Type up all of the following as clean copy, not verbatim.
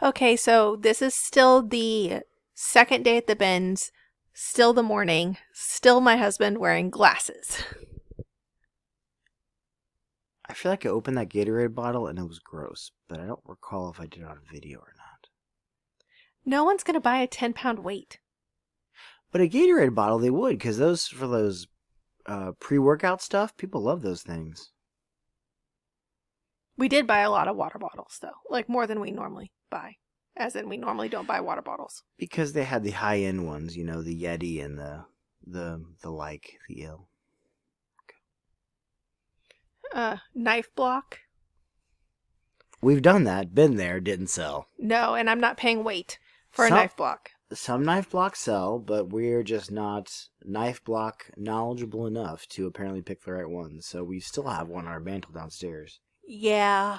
Okay, so this is still the second day at the bins, still the morning, still my husband wearing glasses. I feel like I opened that Gatorade bottle and it was gross, but I don't recall if I did it on video or not. No one's going to buy a 10-pound weight. But a Gatorade bottle, they would, because those pre-workout stuff, people love those things. We did buy a lot of water bottles, though, like more than we normally buy. As in, we normally don't buy water bottles. Because they had the high-end ones, you know, the Yeti and the ill. Knife block? We've done that, been there, didn't sell. No, and I'm not paying weight for a Some- knife block. Some knife blocks sell, but we're just not knife block knowledgeable enough to apparently pick the right ones. So we still have one on our mantle downstairs. Yeah.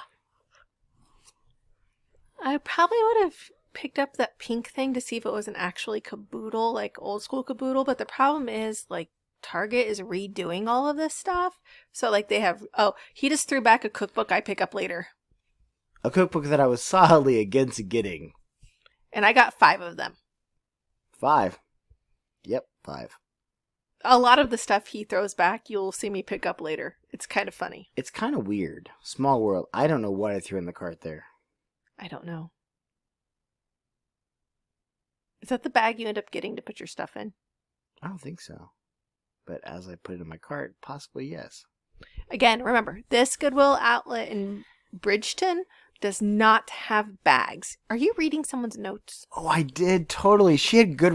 I probably would have picked up that pink thing to see if it was an actually caboodle, like old school caboodle, but the problem is, like, Target is redoing all of this stuff. So, like, they have, he just threw back a cookbook I pick up later. A cookbook that I was solidly against getting. And I got 5 of them. 5. Yep, 5. A lot of the stuff he throws back, you'll see me pick up later. It's kind of funny. It's kind of weird. Small world. I don't know what I threw in the cart there. I don't know. Is that the bag you end up getting to put your stuff in? I don't think so. But as I put it in my cart, possibly yes. Again, remember, this Goodwill Outlet in Bridgeton does not have bags. Are you reading someone's notes? Oh, I did, totally. She had good,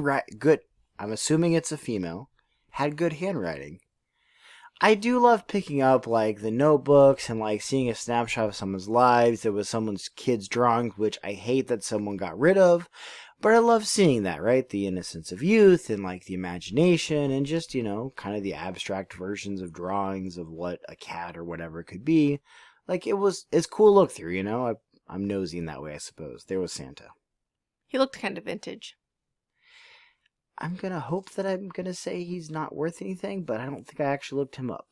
I'm assuming it's a female, had good handwriting. I do love picking up, like, the notebooks and, like, seeing a snapshot of someone's lives. There was someone's kid's drawings, which I hate that someone got rid of. But I love seeing that, right? The innocence of youth and, like, the imagination and just, you know, kind of the abstract versions of drawings of what a cat or whatever could be. Like, it's cool look through, you know? I'm nosy in that way, I suppose. There was Santa. He looked kind of vintage. I'm going to say he's not worth anything, but I don't think I actually looked him up.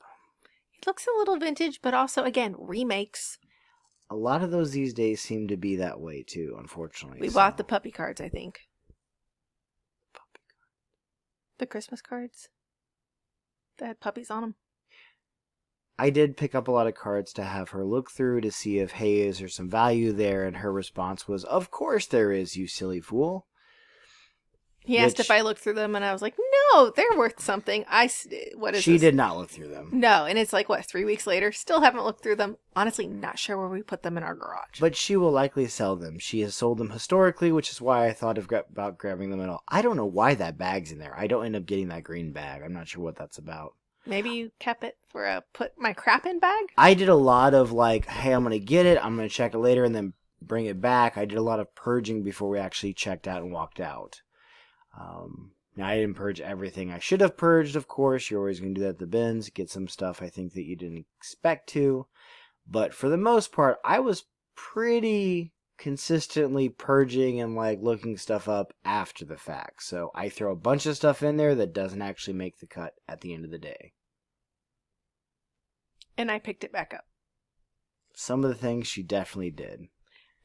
He looks a little vintage, but also, again, remakes. A lot of those these days seem to be that way, too, unfortunately. We bought the puppy cards, I think. Puppy card. The Christmas cards. That had puppies on them. I did pick up a lot of cards to have her look through to see if, hey, is there some value there? And her response was, of course there is, you silly fool. He asked if I looked through them, and I was like, no, they're worth something. She did not look through them. No, and it's like, 3 weeks later? Still haven't looked through them. Honestly, not sure where we put them in our garage. But she will likely sell them. She has sold them historically, which is why I thought about grabbing them at all. I don't know why that bag's in there. I don't end up getting that green bag. I'm not sure what that's about. Maybe you kept it for a put my crap in bag? I did a lot of like, hey, I'm going to get it. I'm going to check it later and then bring it back. I did a lot of purging before we actually checked out and walked out. Now, I didn't purge everything I should have purged, of course. You're always going to do that at the bins. Get some stuff I think that you didn't expect to. But for the most part, I was pretty consistently purging and like looking stuff up after the fact. So I throw a bunch of stuff in there that doesn't actually make the cut at the end of the day. And I picked it back up. Some of the things she definitely did.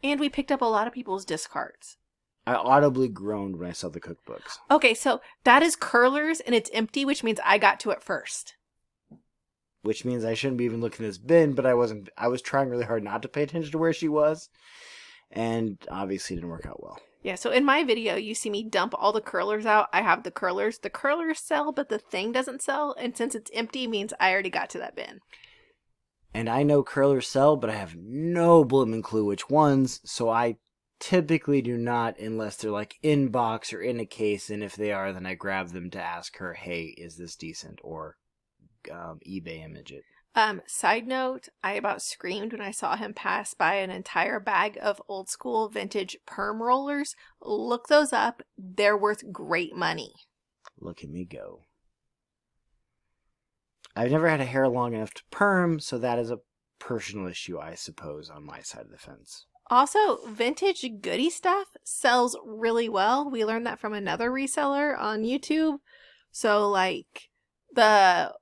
And we picked up a lot of people's discards. I audibly groaned when I saw the cookbooks. Okay, so that is curlers and it's empty, which means I got to it first. Which means I shouldn't be even looking at this bin, but I wasn't. I was trying really hard not to pay attention to where she was. And obviously it didn't work out well. Yeah, so in my video, you see me dump all the curlers out. I have the curlers. The curlers sell, but the thing doesn't sell. And since it's empty, means I already got to that bin. And I know curlers sell, but I have no blooming clue which ones, so I typically do not unless they're like in box or in a case, and if they are, then I grab them to ask her, hey, is this decent, or eBay image it. Side note, I about screamed when I saw him pass by an entire bag of old school vintage perm rollers. Look those up. They're worth great money. Look at me go. I've never had a hair long enough to perm, so that is a personal issue, I suppose, on my side of the fence. Also, vintage goodie stuff sells really well. We learned that from another reseller on YouTube. So, like, the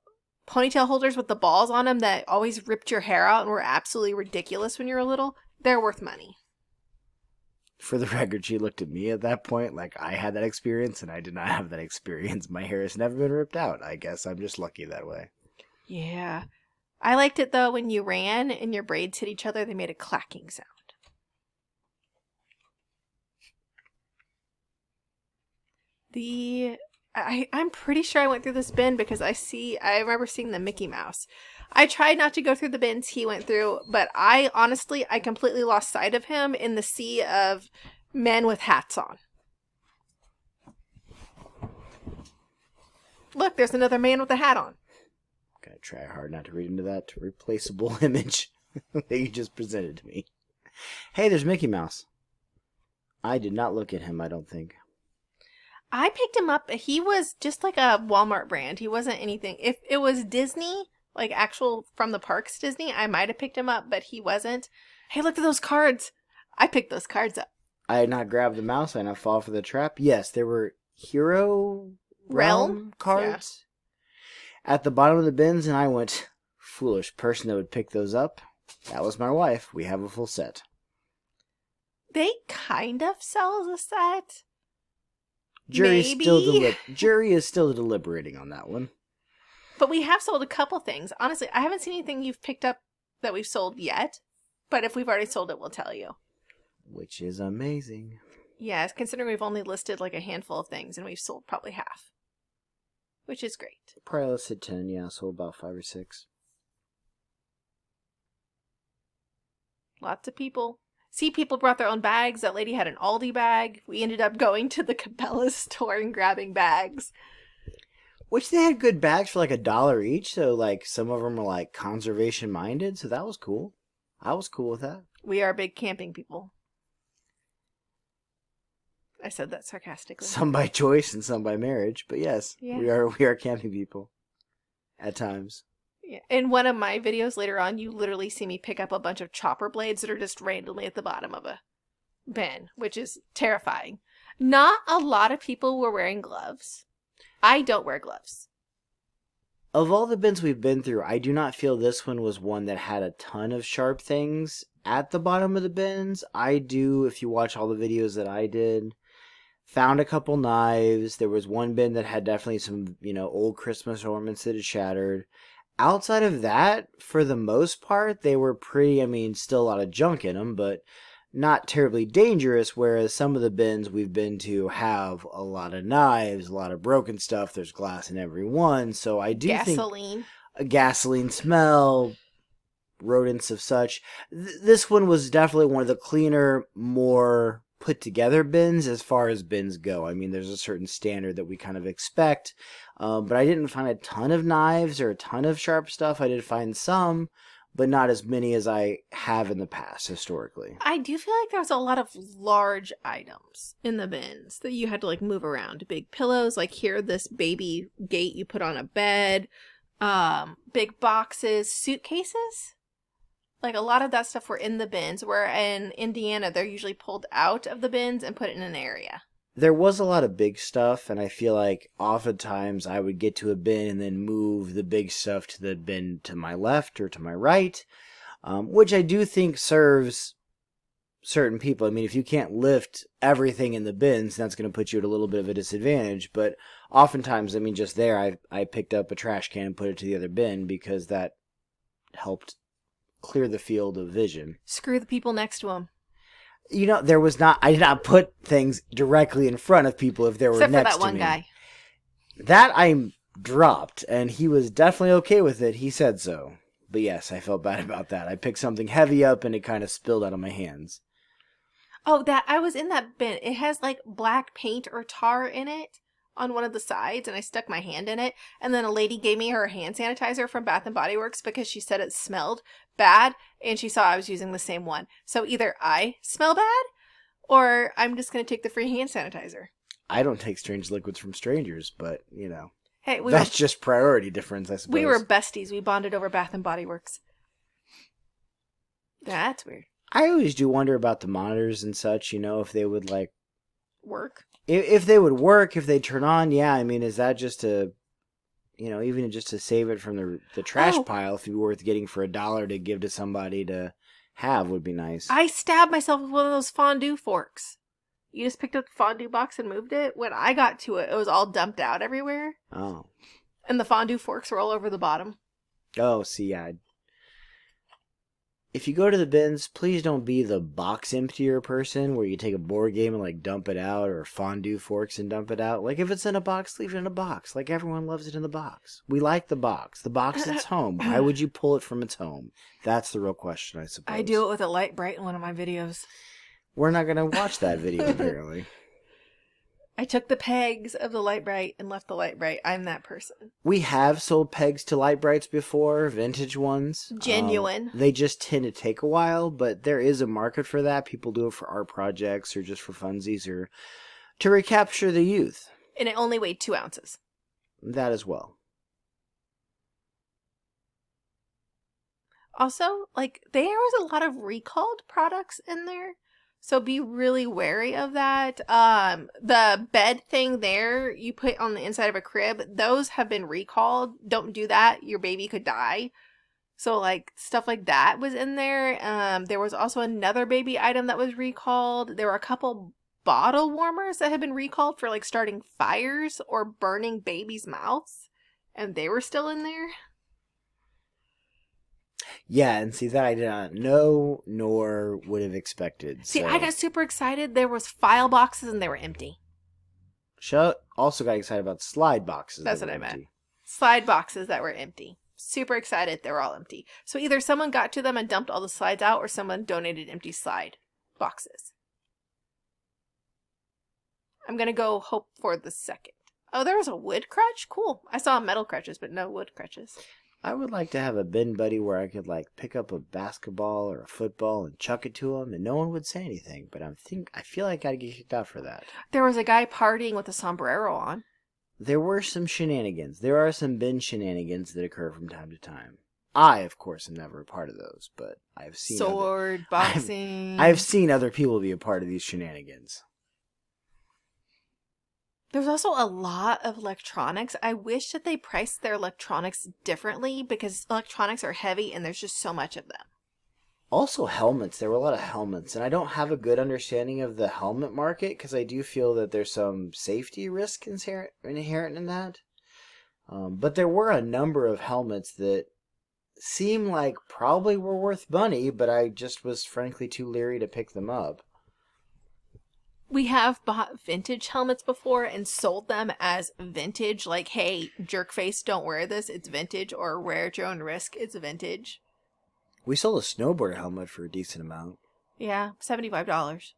ponytail holders with the balls on them that always ripped your hair out and were absolutely ridiculous when you were little, they're worth money. For the record, she looked at me at that point like I had that experience, and I did not have that experience. My hair has never been ripped out. I guess I'm just lucky that way. Yeah. I liked it, though, when you ran and your braids hit each other, they made a clacking sound. I'm pretty sure I went through this bin because I remember seeing the Mickey Mouse. I tried not to go through the bins he went through, but I completely lost sight of him in the sea of men with hats on. Look, there's another man with a hat on. Gotta try hard not to read into that replaceable image that you just presented to me. Hey, there's Mickey Mouse. I did not look at him, I don't think. I picked him up. He was just like a Walmart brand. He wasn't anything. If it was Disney, like actual from the parks Disney, I might have picked him up, but he wasn't. Hey, look at those cards. I picked those cards up. I had not grabbed the mouse. I did not fall for the trap. Yes, there were Hero Realm cards at the bottom of the bins, and I went, foolish person that would pick those up. That was my wife. We have a full set. They kind of sell the set. Jury is still deliberating on that one. But we have sold a couple things. Honestly, I haven't seen anything you've picked up that we've sold yet. But if we've already sold it, we'll tell you. Which is amazing. Yes, considering we've only listed like a handful of things and we've sold probably half. Which is great. Probably listed 10, yeah, so about 5 or 6. Lots of people. See, people brought their own bags. That lady had an Aldi bag. We ended up going to the Cabela's store and grabbing bags. Which they had good bags for like $1 each, so like some of them were like conservation minded, so that was cool. I was cool with that. We are big camping people. I said that sarcastically. Some by choice and some by marriage, but yes, yeah. we are camping people at times. Yeah. In one of my videos later on, you literally see me pick up a bunch of chopper blades that are just randomly at the bottom of a bin, which is terrifying. Not a lot of people were wearing gloves. I don't wear gloves. Of all the bins we've been through, I do not feel this one was one that had a ton of sharp things at the bottom of the bins. I do, if you watch all the videos that I did, found a couple knives. There was one bin that had definitely some, old Christmas ornaments that had shattered. Outside of that, for the most part, they were pretty, still a lot of junk in them, but not terribly dangerous, whereas some of the bins we've been to have a lot of knives, a lot of broken stuff. There's glass in every one, so I do think a gasoline smell, rodents of such. This one was definitely one of the cleaner, more put together bins as far as bins go. There's a certain standard that we kind of expect, but I didn't find a ton of knives or a ton of sharp stuff. I did find some, but not as many as I have in the past historically. I do feel like there was a lot of large items in the bins that you had to move around. Big pillows, like here, this baby gate you put on a bed, big boxes, suitcases. Like, a lot of that stuff were in the bins, where in Indiana, they're usually pulled out of the bins and put in an area. There was a lot of big stuff, and I feel like oftentimes I would get to a bin and then move the big stuff to the bin to my left or to my right, which I do think serves certain people. If you can't lift everything in the bins, that's going to put you at a little bit of a disadvantage, but oftentimes, just there, I picked up a trash can and put it to the other bin because that helped clear the field of vision. Screw the people next to him. I did not put things directly in front of people if they were Except next for that one to me. guy. That I dropped, and he was definitely okay with it. He said so. But yes, I felt bad about that. I picked something heavy up, and it kind of spilled out of my hands. Oh, I was in that bin. It has black paint or tar in it on one of the sides, and I stuck my hand in it, and then a lady gave me her hand sanitizer from Bath & Body Works because she said it smelled bad, and she saw I was using the same one. So either I smell bad, or I'm just going to take the free hand sanitizer. I don't take strange liquids from strangers, but, hey, that's just priority difference, I suppose. We were besties. We bonded over Bath & Body Works. That's weird. I always do wonder about the monitors and such, if they would, work? If they would work, if they turn on, yeah. Is that just to, even just to save it from the trash pile, if it'd be worth getting for $1 to give to somebody to have would be nice. I stabbed myself with one of those fondue forks. You just picked up the fondue box and moved it. When I got to it, it was all dumped out everywhere. Oh. And the fondue forks were all over the bottom. Oh, see, yeah. If you go to the bins, please don't be the box emptier person where you take a board game and like dump it out, or fondue forks and dump it out. Like if it's in a box, leave it in a box. Like everyone loves it in the box. We like the box. The box is its home. Why would you pull it from its home? That's the real question, I suppose. I do it with a light bright in one of my videos. We're not going to watch that video, apparently. I took the pegs of the light bright and left the light bright. I'm that person. We have sold pegs to light brights before, vintage ones. Genuine. They just tend to take a while, but there is a market for that. People do it for art projects or just for funsies or to recapture the youth. And it only weighed 2 ounces. That as well. Also, like, there was a lot of recalled products in there. So be really wary of that. The bed thing there you put on the inside of a crib, those have been recalled. Don't do that. Your baby could die. So like stuff like that was in there. There was also another baby item that was recalled. There were a couple bottle warmers that had been recalled for like starting fires or burning babies' mouths. And they were still in there. Yeah, and see, that I did not know nor would have expected. See, so. I got super excited. There was file boxes and they were empty. Also got excited about slide boxes. That's what I meant. Slide boxes that were empty. Super excited. They were all empty. So either someone got to them and dumped all the slides out or someone donated empty slide boxes. I'm going to go hope for the second. Oh, there was a wood crutch? Cool. I saw metal crutches, but no wood crutches. I would like to have a bin buddy where I could like pick up a basketball or a football and chuck it to him and no one would say anything, but I feel like I'd get kicked out for that. There was a guy partying with a sombrero on. There were some shenanigans. There are some bin shenanigans that occur from time to time. I, of course, am never a part of those, but I've seen boxing. I've seen other people be a part of these shenanigans. There's also a lot of electronics. I wish that they priced their electronics differently because electronics are heavy and there's just so much of them. Also helmets. There were a lot of helmets, and I don't have a good understanding of the helmet market because I do feel that there's some safety risk inherent in that. But there were a number of helmets that seem like probably were worth money, but I just was frankly too leery to pick them up. We have bought vintage helmets before and sold them as vintage, like, hey, jerkface, don't wear this, it's vintage, or wear at your own risk, it's vintage. We sold a snowboard helmet for a decent amount. Yeah, $75.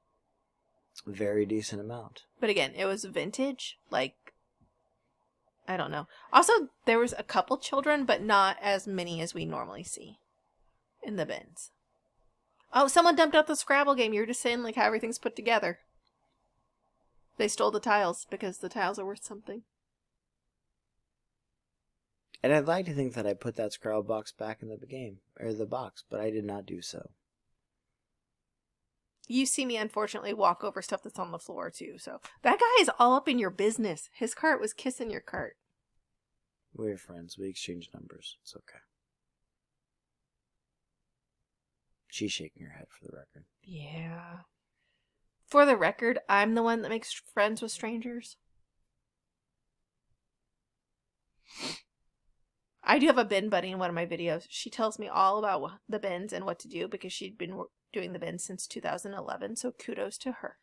Very decent amount. But again, it was vintage, like, I don't know. Also, there was a couple children, but not as many as we normally see in the bins. Oh, someone dumped out the Scrabble game. You were just saying, like, how everything's put together. They stole the tiles because the tiles are worth something. And I'd like to think that I put that Scrabble box back in the game, or the box, but I did not do so. You see me, unfortunately, walk over stuff that's on the floor, too. So that guy is all up in your business. His cart was kissing your cart. We're friends. We exchange numbers. It's okay. She's shaking her head for the record. Yeah. For the record, I'm the one that makes friends with strangers. I do have a bin buddy in one of my videos. She tells me all about the bins and what to do because she'd been doing the bins since 2011, so kudos to her.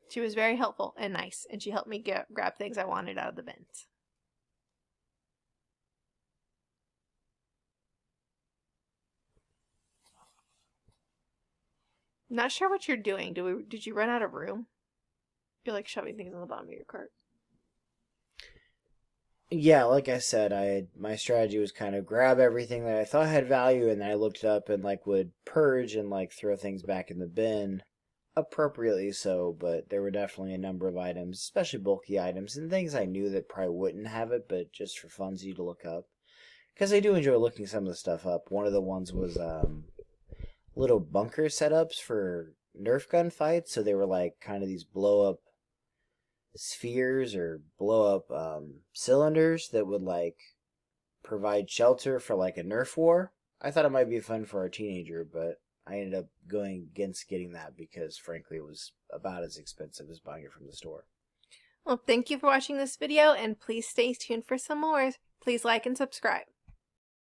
She was very helpful and nice, and she helped me grab things I wanted out of the bins. Not sure what you're doing. Did you run out of room? You're like shoving things on the bottom of your cart. Yeah, like I said, my strategy was kind of grab everything that I thought had value, and then I looked it up and like would purge and like throw things back in the bin, appropriately so. But there were definitely a number of items, especially bulky items and things I knew that probably wouldn't have it, but just for funsies to look up, because I do enjoy looking some of the stuff up. One of the ones was little bunker setups for Nerf gun fights, so they were like kind of these blow up spheres or blow up cylinders that would like provide shelter for like a Nerf war. I thought it might be fun for our teenager, but I ended up going against getting that because, frankly, it was about as expensive as buying it from the store. Well, thank you for watching this video, and please stay tuned for some more. Please like and subscribe.